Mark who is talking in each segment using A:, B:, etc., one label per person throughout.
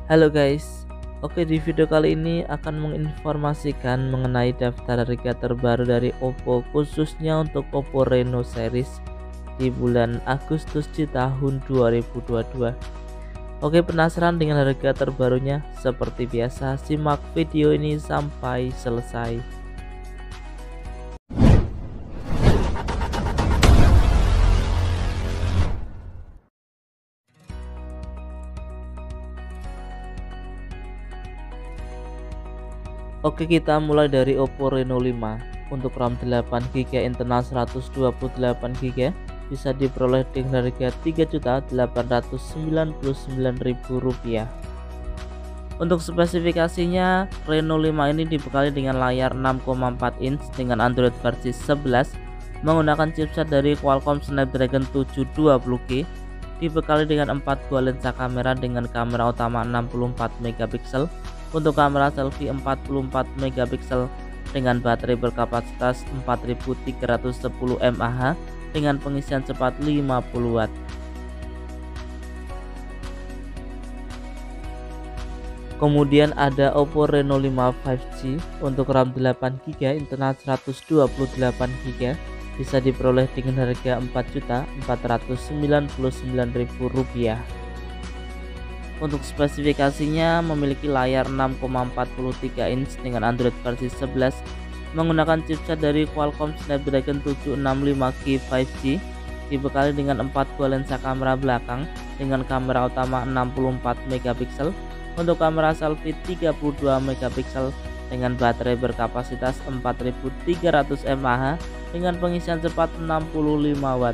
A: Halo guys, oke di video kali ini akan menginformasikan mengenai daftar harga terbaru dari Oppo khususnya untuk Oppo Reno series di bulan Agustus di tahun 2022. Oke, penasaran dengan harga terbarunya? Seperti biasa, simak video ini sampai selesai. Oke, kita mulai dari Oppo Reno 5. Untuk RAM 8GB internal 128GB bisa diperoleh dengan harga Rp3.899.000. Untuk spesifikasinya, Reno 5 ini dibekali dengan layar 6,4 inch dengan Android versi 11 menggunakan chipset dari Qualcomm Snapdragon 720G, dibekali dengan 4 buah lensa kamera dengan kamera utama 64MP, untuk kamera selfie 44MP dengan baterai berkapasitas 4310 mAh dengan pengisian cepat 50W. Kemudian ada Oppo Reno 5 5G untuk RAM 8GB internal 128GB bisa diperoleh dengan harga Rp4.499.000. Untuk spesifikasinya memiliki layar 6,43 inch dengan Android versi 11 menggunakan chipset dari Qualcomm Snapdragon 765G 5G, dibekali dengan 4 buah lensa kamera belakang dengan kamera utama 64MP, untuk kamera selfie 32MP dengan baterai berkapasitas 4300 mAh dengan pengisian cepat 65W.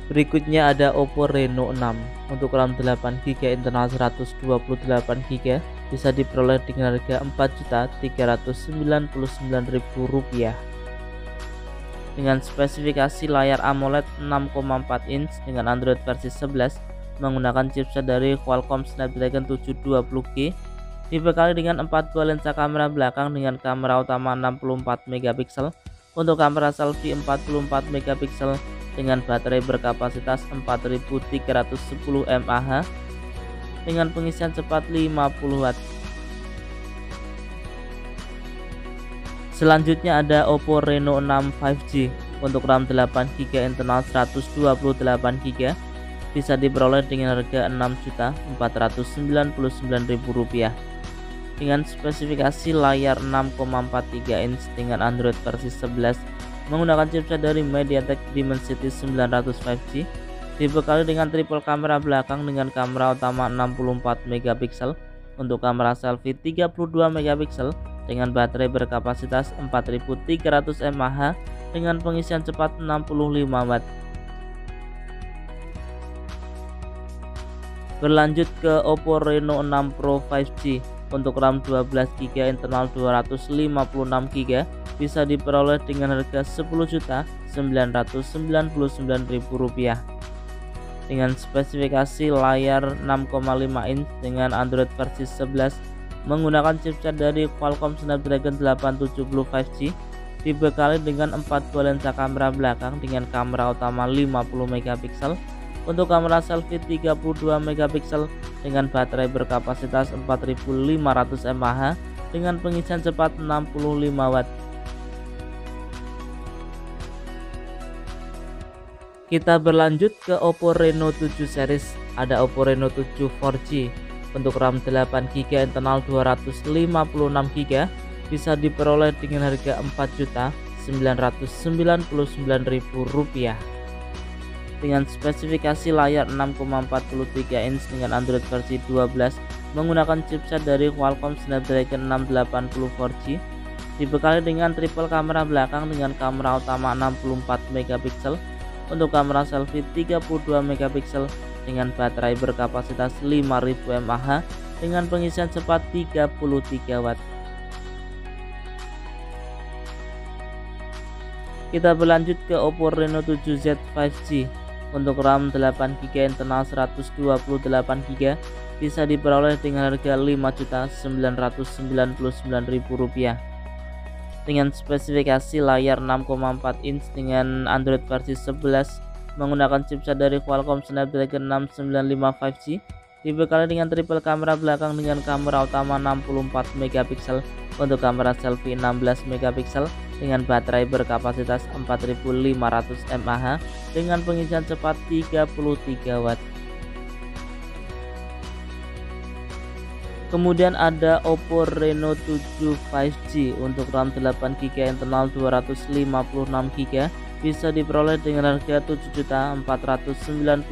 A: Berikutnya ada Oppo Reno 6 untuk RAM 8GB internal 128GB bisa diperoleh dengan harga Rp4.399.000 dengan spesifikasi layar AMOLED 6,4 inch dengan Android versi 11 menggunakan chipset dari Qualcomm Snapdragon 720G, dibekali dengan 4 buah lensa kamera belakang dengan kamera utama 64MP, untuk kamera selfie 44MP dengan baterai berkapasitas 4310 mAh dengan pengisian cepat 50W. Selanjutnya ada Oppo Reno 6 5G untuk RAM 8GB internal 128GB bisa diperoleh dengan harga Rp6.499.000 dengan spesifikasi layar 6,43 inch dengan Android versi 11 menggunakan chipset dari MediaTek Dimensity 900 5G, dibekali dengan triple kamera belakang dengan kamera utama 64MP, untuk kamera selfie 32MP dengan baterai berkapasitas 4300 mAh dengan pengisian cepat 65W. Berlanjut ke Oppo Reno 6 Pro 5G untuk RAM 12GB internal 256GB bisa diperoleh dengan harga Rp10.999.000 dengan spesifikasi layar 6,5 inch dengan Android versi 11 menggunakan chipset dari Qualcomm Snapdragon 870 5G, dibekali dengan 4 buah lensa kamera belakang dengan kamera utama 50MP, untuk kamera selfie 32MP dengan baterai berkapasitas 4500 mAh dengan pengisian cepat 65W. Kita berlanjut ke Oppo Reno 7 series. Ada Oppo Reno 7 4G untuk RAM 8GB internal 256GB bisa diperoleh dengan harga Rp4.999.000 dengan spesifikasi layar 6,43 inch dengan Android versi 12 menggunakan chipset dari Qualcomm Snapdragon 680 4G, dibekali dengan triple kamera belakang dengan kamera utama 64MP, untuk kamera selfie 32MP dengan baterai berkapasitas 5000 mAh dengan pengisian cepat 33W. Kita berlanjut ke Oppo Reno 7Z 5G untuk RAM 8GB internal 128GB bisa diperoleh dengan harga Rp5.999.000 dengan spesifikasi layar 6,4 inch dengan Android versi 11 menggunakan chipset dari Qualcomm Snapdragon 695 5G, dibekali dengan triple kamera belakang dengan kamera utama 64 megapiksel untuk kamera selfie 16 megapiksel dengan baterai berkapasitas 4500 mAh dengan pengisian cepat 33 watt. Kemudian ada Oppo Reno 7 5G untuk RAM 8GB internal 256GB bisa diperoleh dengan harga Rp7.499.000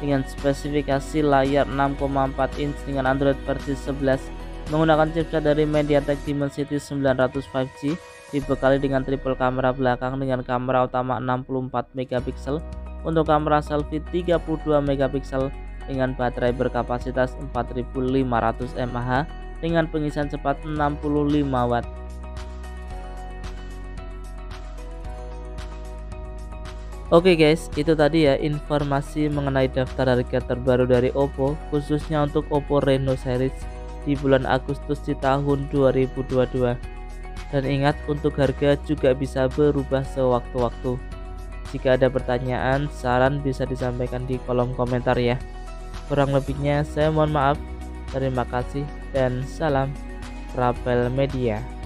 A: dengan spesifikasi layar 6,4 inch dengan Android versi 11 menggunakan chipset dari MediaTek Dimensity 900 5G, dibekali dengan triple kamera belakang dengan kamera utama 64 megapiksel untuk kamera selfie 32 megapiksel dengan baterai berkapasitas 4500 mAh dengan pengisian cepat 65 watt. Oke guys, itu tadi ya informasi mengenai daftar harga terbaru dari Oppo, khususnya untuk Oppo Reno series di bulan Agustus di tahun 2022. Dan ingat, untuk harga juga bisa berubah sewaktu-waktu. Jika ada pertanyaan, saran bisa disampaikan di kolom komentar ya. Kurang lebihnya saya mohon maaf. Terima kasih dan salam Rapel Media.